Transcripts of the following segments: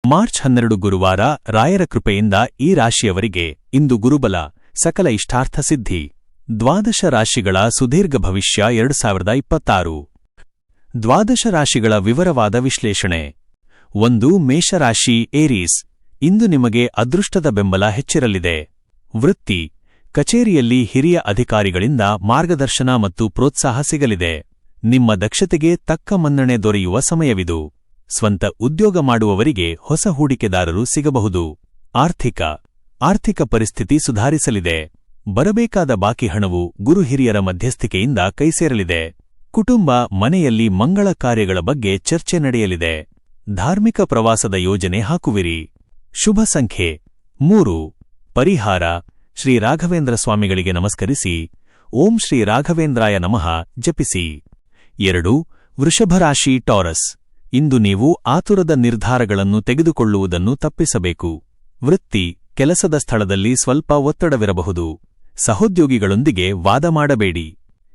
March 12 ಗುರುವಾರ ರಾಯರ ಕೃಪೆಯಿಂದ ಈ ರಾಶಿಯವರಿಗೆ ಇಂದು ಗುರುಬಲ ಸಕಲ ಇಷ್ಟಾರ್ಥ ಸಿದ್ಧಿ. ದ್ವಾದಶ ರಾಶಿಗಳ ಸುದೀರ್ಘ ಭವಿಷ್ಯ 2026. ದ್ವಾದಶ ರಾಶಿಗಳ ವಿವರವಾದ ವಿಶ್ಲೇಷಣೆ. 1. ಮೇಷರಾಶಿ ಏರೀಸ್. ಇಂದು ನಿಮಗೆ ಅದೃಷ್ಟದ ಬೆಂಬಲ ಹೆಚ್ಚಿರಲಿದೆ. ವೃತ್ತಿ, ಕಚೇರಿಯಲ್ಲಿ ಹಿರಿಯ ಅಧಿಕಾರಿಗಳಿಂದ ಮಾರ್ಗದರ್ಶನ ಮತ್ತು ಪ್ರೋತ್ಸಾಹ ಸಿಗಲಿದೆ. ನಿಮ್ಮ ದಕ್ಷತೆಗೆ ತಕ್ಕ ಮನ್ನಣೆ ದೊರೆಯುವ ಸಮಯವಿದು. ಸ್ವಂತ ಉದ್ಯೋಗ ಮಾಡುವವರಿಗೆ ಹೊಸ ಹೂಡಿಕೆದಾರರು ಸಿಗಬಹುದು. ಆರ್ಥಿಕ ಪರಿಸ್ಥಿತಿ ಸುಧಾರಿಸಲಿದೆ. ಬರಬೇಕಾದ ಬಾಕಿ ಹಣವು ಗುರು ಹಿರಿಯರ ಮಧ್ಯಸ್ಥಿಕೆಯಿಂದ ಕೈಸೇರಲಿದೆ. ಕುಟುಂಬ, ಮನೆಯಲ್ಲಿ ಮಂಗಳ ಕಾರ್ಯಗಳ ಬಗ್ಗೆ ಚರ್ಚೆ ನಡೆಯಲಿದೆ. ಧಾರ್ಮಿಕ ಪ್ರವಾಸದ ಯೋಜನೆ ಹಾಕುವಿರಿ. ಶುಭ ಸಂಖ್ಯೆ 3. ಪರಿಹಾರ: ಶ್ರೀ ರಾಘವೇಂದ್ರ ಸ್ವಾಮಿಗಳಿಗೆ ನಮಸ್ಕರಿಸಿ ಓಂ ಶ್ರೀ ರಾಘವೇಂದ್ರಾಯ ನಮಃ ಜಪಿಸಿ. 2. ವೃಷಭರಾಶಿ ಟಾರಸ್. ಇಂದು ನೀವು ಆತುರದ ನಿರ್ಧಾರಗಳನ್ನು ತೆಗೆದುಕೊಳ್ಳುವುದನ್ನು ತಪ್ಪಿಸಬೇಕು. ವೃತ್ತಿ, ಕೆಲಸದ ಸ್ಥಳದಲ್ಲಿ ಸ್ವಲ್ಪ ಒತ್ತಡವಿರಬಹುದು. ಸಹೋದ್ಯೋಗಿಗಳೊಂದಿಗೆ ವಾದ ಮಾಡಬೇಡಿ.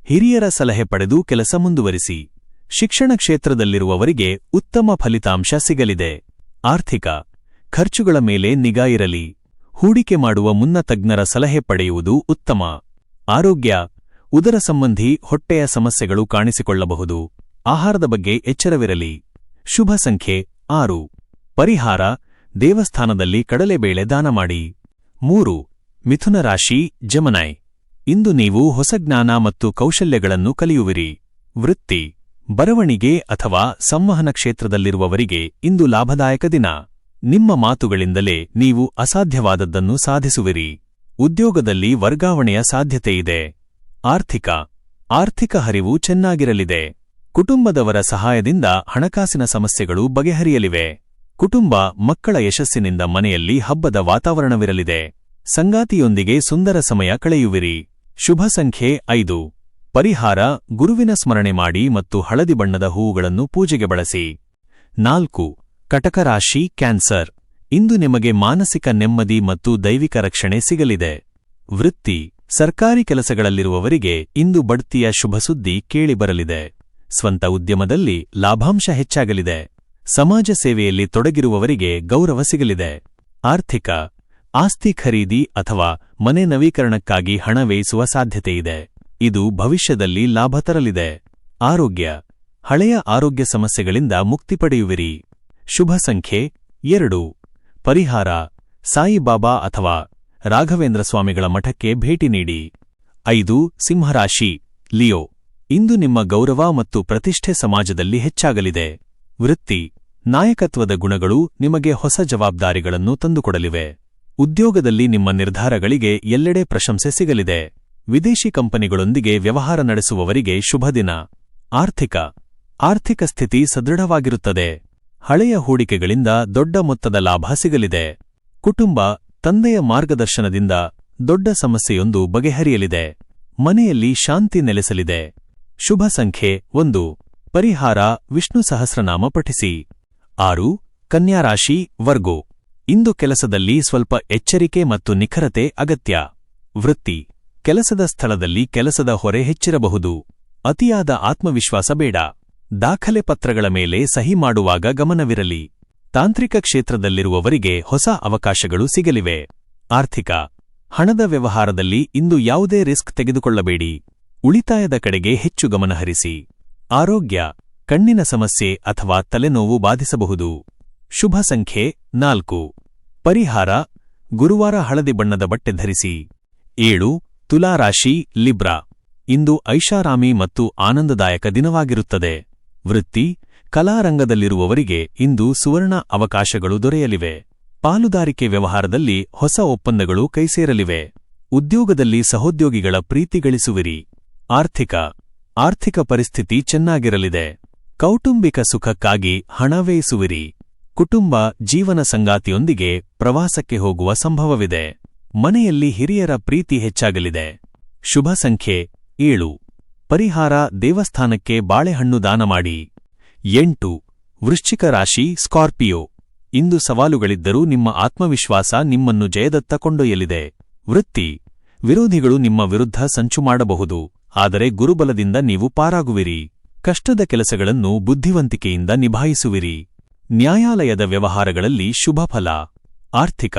ಹಿರಿಯರ ಸಲಹೆ ಪಡೆದು ಕೆಲಸ ಮುಂದುವರಿಸಿ. ಶಿಕ್ಷಣ ಕ್ಷೇತ್ರದಲ್ಲಿರುವವರಿಗೆ ಉತ್ತಮ ಫಲಿತಾಂಶ ಸಿಗಲಿದೆ. ಆರ್ಥಿಕ, ಖರ್ಚುಗಳ ಮೇಲೆ ನಿಗಾ ಇರಲಿ. ಹೂಡಿಕೆ ಮಾಡುವ ಮುನ್ನ ತಜ್ಞರ ಸಲಹೆ ಪಡೆಯುವುದು ಉತ್ತಮ. ಆರೋಗ್ಯ, ಉದರ ಸಂಬಂಧಿ ಹೊಟ್ಟೆಯ ಸಮಸ್ಯೆಗಳು ಕಾಣಿಸಿಕೊಳ್ಳಬಹುದು. ಆಹಾರದ ಬಗ್ಗೆ ಎಚ್ಚರವಿರಲಿ. ಶುಭ ಸಂಖ್ಯೆ 6. ಪರಿಹಾರ: ದೇವಸ್ಥಾನದಲ್ಲಿ ಕಡಲೆಬೇಳೆ ದಾನ ಮಾಡಿ. 3. ಮಿಥುನ ರಾಶಿ ಜೆಮಿನಿ. ಇಂದು ನೀವು ಹೊಸ ಜ್ಞಾನ ಮತ್ತು ಕೌಶಲ್ಯಗಳನ್ನು ಕಲಿಯುವಿರಿ. ವೃತ್ತಿ, ಬರವಣಿಗೆ ಅಥವಾ ಸಂವಹನ ಕ್ಷೇತ್ರದಲ್ಲಿರುವವರಿಗೆ ಇಂದು ಲಾಭದಾಯಕ ದಿನ. ನಿಮ್ಮ ಮಾತುಗಳಿಂದಲೇ ನೀವು ಅಸಾಧ್ಯವಾದದ್ದನ್ನು ಸಾಧಿಸುವಿರಿ. ಉದ್ಯೋಗದಲ್ಲಿ ವರ್ಗಾವಣೆಯ ಸಾಧ್ಯತೆಯಿದೆ. ಆರ್ಥಿಕ ಹರಿವು ಚೆನ್ನಾಗಿರಲಿದೆ. ಕುಟುಂಬದವರ ಸಹಾಯದಿಂದ ಹಣಕಾಸಿನ ಸಮಸ್ಯೆಗಳು ಬಗೆಹರಿಯಲಿವೆ. ಕುಟುಂಬ, ಮಕ್ಕಳ ಯಶಸ್ಸಿನಿಂದ ಮನೆಯಲ್ಲಿ ಹಬ್ಬದ ವಾತಾವರಣವಿರಲಿದೆ. ಸಂಗಾತಿಯೊಂದಿಗೆ ಸುಂದರ ಸಮಯ ಕಳೆಯುವಿರಿ. ಶುಭ ಸಂಖ್ಯೆ 5. ಪರಿಹಾರ: ಗುರುವಿನ ಸ್ಮರಣೆ ಮಾಡಿ ಮತ್ತು ಹಳದಿ ಬಣ್ಣದ ಹೂವುಗಳನ್ನು ಪೂಜೆಗೆ ಬಳಸಿ. 4. ಕಟಕ ರಾಶಿ ಕ್ಯಾನ್ಸರ್. ಇಂದು ನಿಮಗೆ ಮಾನಸಿಕ ನೆಮ್ಮದಿ ಮತ್ತು ದೈವಿಕ ರಕ್ಷಣೆ ಸಿಗಲಿದೆ. ವೃತ್ತಿ, ಸರ್ಕಾರಿ ಕೆಲಸಗಳಲ್ಲಿರುವವರಿಗೆ ಇಂದು ಬಡ್ತಿಯ ಶುಭಸುದ್ದಿ ಕೇಳಿಬರಲಿದೆ. ಸ್ವಂತ ಉದ್ಯಮದಲ್ಲಿ ಲಾಭಾಂಶ ಹೆಚ್ಚಾಗಲಿದೆ. ಸಮಾಜ ಸೇವೆಯಲ್ಲಿ ತೊಡಗಿರುವವರಿಗೆ ಗೌರವ ಸಿಗಲಿದೆ. ಆರ್ಥಿಕ, ಆಸ್ತಿ ಖರೀದಿ ಅಥವಾ ಮನೆ ನವೀಕರಣಕ್ಕಾಗಿ ಹಣ ವ್ಯಯಿಸುವ ಸಾಧ್ಯತೆಯಿದೆ. ಇದು ಭವಿಷ್ಯದಲ್ಲಿ ಲಾಭ ತರಲಿದೆ. ಆರೋಗ್ಯ, ಹಳೆಯ ಆರೋಗ್ಯ ಸಮಸ್ಯೆಗಳಿಂದ ಮುಕ್ತಿ ಪಡೆಯುವಿರಿ. ಶುಭ ಸಂಖ್ಯೆ 2. ಪರಿಹಾರ: ಸಾಯಿಬಾಬಾ ಅಥವಾ ರಾಘವೇಂದ್ರ ಸ್ವಾಮಿಗಳ ಮಠಕ್ಕೆ ಭೇಟಿ ನೀಡಿ. 5. ಸಿಂಹರಾಶಿ ಲಿಯೋ. ಇಂದು ನಿಮ್ಮ ಗೌರವ ಮತ್ತು ಪ್ರತಿಷ್ಠೆ ಸಮಾಜದಲ್ಲಿ ಹೆಚ್ಚಾಗಲಿದೆ. ವೃತ್ತಿ, ನಾಯಕತ್ವದ ಗುಣಗಳು ನಿಮಗೆ ಹೊಸ ಜವಾಬ್ದಾರಿಗಳನ್ನು ತಂದುಕೊಡಲಿವೆ. ಉದ್ಯೋಗದಲ್ಲಿ ನಿಮ್ಮ ನಿರ್ಧಾರಗಳಿಗೆ ಎಲ್ಲೆಡೆ ಪ್ರಶಂಸೆ ಸಿಗಲಿದೆ. ವಿದೇಶಿ ಕಂಪನಿಗಳೊಂದಿಗೆ ವ್ಯವಹಾರ ನಡೆಸುವವರಿಗೆ ಶುಭ ದಿನ. ಆರ್ಥಿಕ ಸ್ಥಿತಿ ಸದೃಢವಾಗಿರುತ್ತದೆ. ಹಳೆಯ ಹೂಡಿಕೆಗಳಿಂದ ದೊಡ್ಡ ಮೊತ್ತದ ಲಾಭ ಸಿಗಲಿದೆ. ಕುಟುಂಬ, ತಂದೆಯ ಮಾರ್ಗದರ್ಶನದಿಂದ ದೊಡ್ಡ ಸಮಸ್ಯೆಯೊಂದು ಬಗೆಹರಿಯಲಿದೆ. ಮನೆಯಲ್ಲಿ ಶಾಂತಿ ನೆಲೆಸಲಿದೆ. ಶುಭ ಸಂಖ್ಯೆ 1. ಪರಿಹಾರ: ವಿಷ್ಣು ಸಹಸ್ರನಾಮ ಪಠಿಸಿ. 6. ಕನ್ಯಾ ರಾಶಿ ವರ್ಗೋ. ಇಂದು ಕೆಲಸದಲ್ಲಿ ಸ್ವಲ್ಪ ಎಚ್ಚರಿಕೆ ಮತ್ತು ನಿಖರತೆ ಅಗತ್ಯ. ವೃತ್ತಿ, ಕೆಲಸದ ಸ್ಥಳದಲ್ಲಿ ಕೆಲಸದ ಹೊರೆ ಹೆಚ್ಚಿರಬಹುದು. ಅತಿಯಾದ ಆತ್ಮವಿಶ್ವಾಸ ಬೇಡ. ದಾಖಲೆ ಪತ್ರಗಳ ಮೇಲೆ ಸಹಿ ಮಾಡುವಾಗ ಗಮನವಿರಲಿ. ತಾಂತ್ರಿಕ ಕ್ಷೇತ್ರದಲ್ಲಿರುವವರಿಗೆ ಹೊಸ ಅವಕಾಶಗಳು ಸಿಗಲಿವೆ. ಆರ್ಥಿಕ, ಹಣದ ವ್ಯವಹಾರದಲ್ಲಿ ಇಂದು ಯಾವುದೇ ರಿಸ್ಕ್ ತೆಗೆದುಕೊಳ್ಳಬೇಡಿ. ಉಳಿತಾಯದ ಕಡೆಗೆ ಹೆಚ್ಚು ಗಮನಹರಿಸಿ. ಆರೋಗ್ಯ, ಕಣ್ಣಿನ ಸಮಸ್ಯೆ ಅಥವಾ ತಲೆನೋವು ಬಾಧಿಸಬಹುದು. ಶುಭ ಸಂಖ್ಯೆ 4. ಪರಿಹಾರ: ಗುರುವಾರ ಹಳದಿ ಬಣ್ಣದ ಬಟ್ಟೆ ಧರಿಸಿ. 7. ತುಲಾರಾಶಿ ಲಿಬ್ರಾ. ಇಂದು ಐಷಾರಾಮಿ ಮತ್ತು ಆನಂದದಾಯಕ ದಿನವಾಗಿರುತ್ತದೆ. ವೃತ್ತಿ, ಕಲಾರಂಗದಲ್ಲಿರುವವರಿಗೆ ಇಂದು ಸುವರ್ಣ ಅವಕಾಶಗಳು ದೊರೆಯಲಿವೆ. ಪಾಲುದಾರಿಕೆ ವ್ಯವಹಾರದಲ್ಲಿ ಹೊಸ ಒಪ್ಪಂದಗಳು ಕೈಸೇರಲಿವೆ. ಉದ್ಯೋಗದಲ್ಲಿ ಸಹೋದ್ಯೋಗಿಗಳ ಪ್ರೀತಿ ಗಳಿಸುವಿರಿ. ಆರ್ಥಿಕ ಪರಿಸ್ಥಿತಿ ಚೆನ್ನಾಗಿರಲಿದೆ. ಕೌಟುಂಬಿಕ ಸುಖಕ್ಕಾಗಿ ಹಣ ವ್ಯಯಿಸುವಿರಿ. ಕುಟುಂಬ, ಜೀವನ ಸಂಗಾತಿಯೊಂದಿಗೆ ಪ್ರವಾಸಕ್ಕೆ ಹೋಗುವ ಸಂಭವವಿದೆ. ಮನೆಯಲ್ಲಿ ಹಿರಿಯರ ಪ್ರೀತಿ ಹೆಚ್ಚಾಗಲಿದೆ. ಶುಭ ಸಂಖ್ಯೆ 7. ಪರಿಹಾರ: ದೇವಸ್ಥಾನಕ್ಕೆ ಬಾಳೆಹಣ್ಣು ದಾನ ಮಾಡಿ. 8. ವೃಶ್ಚಿಕ ರಾಶಿ ಸ್ಕಾರ್ಪಿಯೋ. ಇಂದು ಸವಾಲುಗಳಿದ್ದರೂ ನಿಮ್ಮ ಆತ್ಮವಿಶ್ವಾಸ ನಿಮ್ಮನ್ನು ಜಯದತ್ತ ಕೊಂಡೊಯ್ಯಲಿದೆ. ವೃತ್ತಿ, ವಿರೋಧಿಗಳು ನಿಮ್ಮ ವಿರುದ್ಧ ಸಂಚು ಮಾಡಬಹುದು, ಆದರೆ ಗುರುಬಲದಿಂದ ನೀವು ಪಾರಾಗುವಿರಿ. ಕಷ್ಟದ ಕೆಲಸಗಳನ್ನು ಬುದ್ಧಿವಂತಿಕೆಯಿಂದ ನಿಭಾಯಿಸುವಿರಿ. ನ್ಯಾಯಾಲಯದ ವ್ಯವಹಾರಗಳಲ್ಲಿ ಶುಭ ಫಲ. ಆರ್ಥಿಕ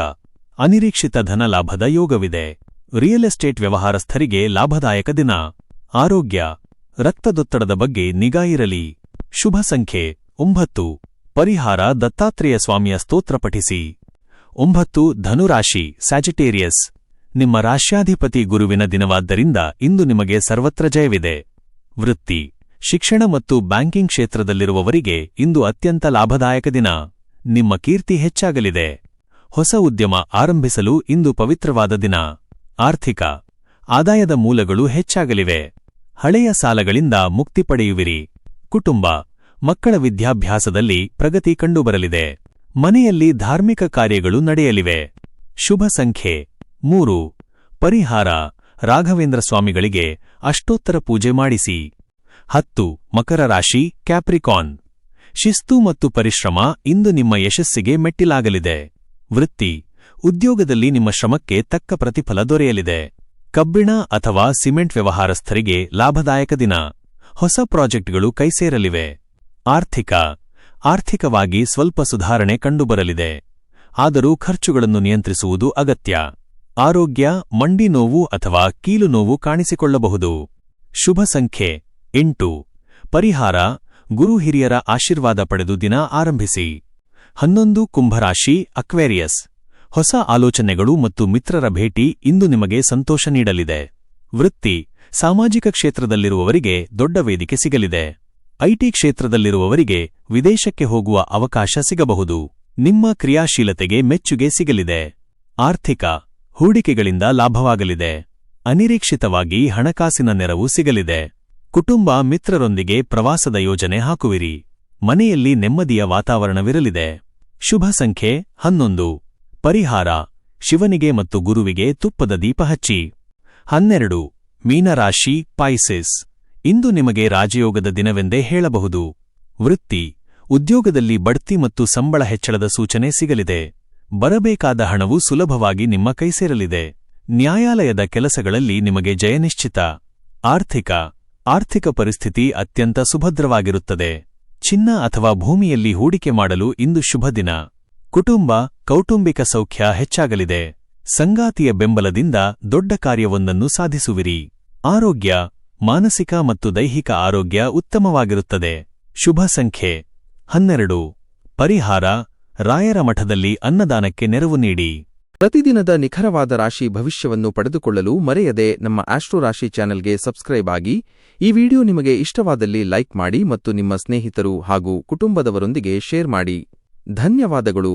ಅನಿರೀಕ್ಷಿತ ಧನಲಾಭದ ಯೋಗವಿದೆ. ರಿಯಲ್ ಎಸ್ಟೇಟ್ ವ್ಯವಹಾರಸ್ಥರಿಗೆ ಲಾಭದಾಯಕ ದಿನ. ಆರೋಗ್ಯ ರಕ್ತದೊತ್ತಡದ ಬಗ್ಗೆ ನಿಗಾ ಇರಲಿ. ಶುಭ ಸಂಖ್ಯೆ 9. ಪರಿಹಾರ ದತ್ತಾತ್ರೇಯ ಸ್ವಾಮಿಯ ಸ್ತೋತ್ರ ಪಠಿಸಿ. 9. ಧನುರಾಶಿ ಸ್ಯಾಜಿಟೇರಿಯಸ್. ನಿಮ್ಮ ರಾಶ್ಯಾಧಿಪತಿ ಗುರುವಿನ ದಿನವಾದ್ದರಿಂದ ಇಂದು ನಿಮಗೆ ಸರ್ವತ್ರ ಜಯವಿದೆ. ವೃತ್ತಿ ಶಿಕ್ಷಣ ಮತ್ತು ಬ್ಯಾಂಕಿಂಗ್ ಕ್ಷೇತ್ರದಲ್ಲಿರುವವರಿಗೆ ಇಂದು ಅತ್ಯಂತ ಲಾಭದಾಯಕ ದಿನ. ನಿಮ್ಮ ಕೀರ್ತಿ ಹೆಚ್ಚಾಗಲಿದೆ. ಹೊಸ ಉದ್ಯಮ ಆರಂಭಿಸಲು ಇಂದು ಪವಿತ್ರವಾದ ದಿನ. ಆರ್ಥಿಕ ಆದಾಯದ ಮೂಲಗಳು ಹೆಚ್ಚಾಗಲಿವೆ. ಹಳೆಯ ಸಾಲಗಳಿಂದ ಮುಕ್ತಿ ಪಡೆಯುವಿರಿ. ಕುಟುಂಬ ಮಕ್ಕಳ ವಿದ್ಯಾಭ್ಯಾಸದಲ್ಲಿ ಪ್ರಗತಿ ಕಂಡುಬರಲಿದೆ. ಮನೆಯಲ್ಲಿ ಧಾರ್ಮಿಕ ಕಾರ್ಯಗಳು ನಡೆಯಲಿವೆ. ಶುಭ ಸಂಖ್ಯೆ 3. ಪರಿಹಾರ ರಾಘವೇಂದ್ರ ಸ್ವಾಮಿಗಳಿಗೆ ಅಷ್ಟೋತ್ತರ ಪೂಜೆ ಮಾಡಿಸಿ. 10. ಮಕರ ರಾಶಿ ಕ್ಯಾಪ್ರಿಕಾನ್. ಶಿಸ್ತು ಮತ್ತು ಪರಿಶ್ರಮ ಇಂದು ನಿಮ್ಮ ಯಶಸ್ಸಿಗೆ ಮೆಟ್ಟಿಲಾಗಲಿದೆ. ವೃತ್ತಿ ಉದ್ಯೋಗದಲ್ಲಿ ನಿಮ್ಮ ಶ್ರಮಕ್ಕೆ ತಕ್ಕ ಪ್ರತಿಫಲ ದೊರೆಯಲಿದೆ. ಕಬ್ಬಿಣ ಅಥವಾ ಸಿಮೆಂಟ್ ವ್ಯವಹಾರಸ್ಥರಿಗೆ ಲಾಭದಾಯಕ ದಿನ. ಹೊಸ ಪ್ರಾಜೆಕ್ಟ್ಗಳು ಕೈಸೇರಲಿವೆ. ಆರ್ಥಿಕವಾಗಿ ಸ್ವಲ್ಪ ಸುಧಾರಣೆ ಕಂಡುಬರಲಿದೆ. ಆದರೂ ಖರ್ಚುಗಳನ್ನು ನಿಯಂತ್ರಿಸುವುದು ಅಗತ್ಯ. ಆರೋಗ್ಯ ಮಂಡಿ ನೋವು ಅಥವಾ ಕೀಲು ನೋವು ಕಾಣಿಸಿಕೊಳ್ಳಬಹುದು. ಶುಭ ಸಂಖ್ಯೆ 8. ಪರಿಹಾರ ಗುರು ಹಿರಿಯರ ಆಶೀರ್ವಾದ ಪಡೆದು ದಿನ ಆರಂಭಿಸಿ. 11. ಕುಂಭರಾಶಿ ಅಕ್ವೇರಿಯಸ್. ಹೊಸ ಆಲೋಚನೆಗಳು ಮತ್ತು ಮಿತ್ರರ ಭೇಟಿ ಇಂದು ನಿಮಗೆ ಸಂತೋಷ ನೀಡಲಿದೆ. ವೃತ್ತಿ ಸಾಮಾಜಿಕ ಕ್ಷೇತ್ರದಲ್ಲಿರುವವರಿಗೆ ದೊಡ್ಡ ವೇದಿಕೆ ಸಿಗಲಿದೆ. ಐಟಿ ಕ್ಷೇತ್ರದಲ್ಲಿರುವವರಿಗೆ ವಿದೇಶಕ್ಕೆ ಹೋಗುವ ಅವಕಾಶ ಸಿಗಬಹುದು. ನಿಮ್ಮ ಕ್ರಿಯಾಶೀಲತೆಗೆ ಮೆಚ್ಚುಗೆ ಸಿಗಲಿದೆ. ಆರ್ಥಿಕ ಹೂಡಿಕೆಗಳಿಂದ ಲಾಭವಾಗಲಿದೆ. ಅನಿರೀಕ್ಷಿತವಾಗಿ ಹಣಕಾಸಿನ ನೆರವು ಸಿಗಲಿದೆ. ಕುಟುಂಬ ಮಿತ್ರರೊಂದಿಗೆ ಪ್ರವಾಸದ ಯೋಜನೆ ಹಾಕುವಿರಿ. ಮನೆಯಲ್ಲಿ ನೆಮ್ಮದಿಯ ವಾತಾವರಣವಿರಲಿದೆ. ಶುಭ ಸಂಖ್ಯೆ 11. ಪರಿಹಾರ ಶಿವನಿಗೆ ಮತ್ತು ಗುರುವಿಗೆ ತುಪ್ಪದ ದೀಪ ಹಚ್ಚಿ. 12. ಮೀನರಾಶಿ ಪಾಯ್ಸಿಸ್. ಇಂದು ನಿಮಗೆ ರಾಜಯೋಗದ ದಿನವೆಂದೇ ಹೇಳಬಹುದು. ವೃತ್ತಿ ಉದ್ಯೋಗದಲ್ಲಿ ಬಡ್ತಿ ಮತ್ತು ಸಂಬಳ ಹೆಚ್ಚಳದ ಸೂಚನೆ ಸಿಗಲಿದೆ. ಬರಬೇಕಾದ ಹಣವು ಸುಲಭವಾಗಿ ನಿಮ್ಮ ಕೈಸೇರಲಿದೆ. ನ್ಯಾಯಾಲಯದ ಕೆಲಸಗಳಲ್ಲಿ ನಿಮಗೆ ಜಯ ನಿಶ್ಚಿತ. ಆರ್ಥಿಕ ಪರಿಸ್ಥಿತಿ ಅತ್ಯಂತ ಸುಭದ್ರವಾಗಿರುತ್ತದೆ. ಚಿನ್ನ ಅಥವಾ ಭೂಮಿಯಲ್ಲಿ ಹೂಡಿಕೆ ಮಾಡಲು ಇಂದು ಶುಭ ದಿನ. ಕುಟುಂಬ ಕೌಟುಂಬಿಕ ಸೌಖ್ಯ ಹೆಚ್ಚಾಗಲಿದೆ. ಸಂಗಾತಿಯ ಬೆಂಬಲದಿಂದ ದೊಡ್ಡ ಕಾರ್ಯವೊಂದನ್ನು ಸಾಧಿಸುವಿರಿ. ಆರೋಗ್ಯ ಮಾನಸಿಕ ಮತ್ತು ದೈಹಿಕ ಆರೋಗ್ಯ ಉತ್ತಮವಾಗಿರುತ್ತದೆ. ಶುಭ ಸಂಖ್ಯೆ 12. ಪರಿಹಾರ ರಾಯರ ಮಠದಲ್ಲಿ ಅನ್ನದಾನಕ್ಕೆ ನೆರವು ನೀಡಿ. ಪ್ರತಿದಿನದ ನಿಖರವಾದ ರಾಶಿ ಭವಿಷ್ಯವನ್ನು ಪಡೆದುಕೊಳ್ಳಲು ಮರೆಯದೆ ನಮ್ಮ ಆಸ್ಟ್ರೋ ರಾಶಿ ಚಾನೆಲ್ಗೆ ಸಬ್ಸ್ಕ್ರೈಬ್ ಆಗಿ. ಈ ವಿಡಿಯೋ ನಿಮಗೆ ಇಷ್ಟವಾದಲ್ಲಿ ಲೈಕ್ ಮಾಡಿ ಮತ್ತು ನಿಮ್ಮ ಸ್ನೇಹಿತರು ಹಾಗೂ ಕುಟುಂಬದವರೊಂದಿಗೆ ಶೇರ್ ಮಾಡಿ. ಧನ್ಯವಾದಗಳು.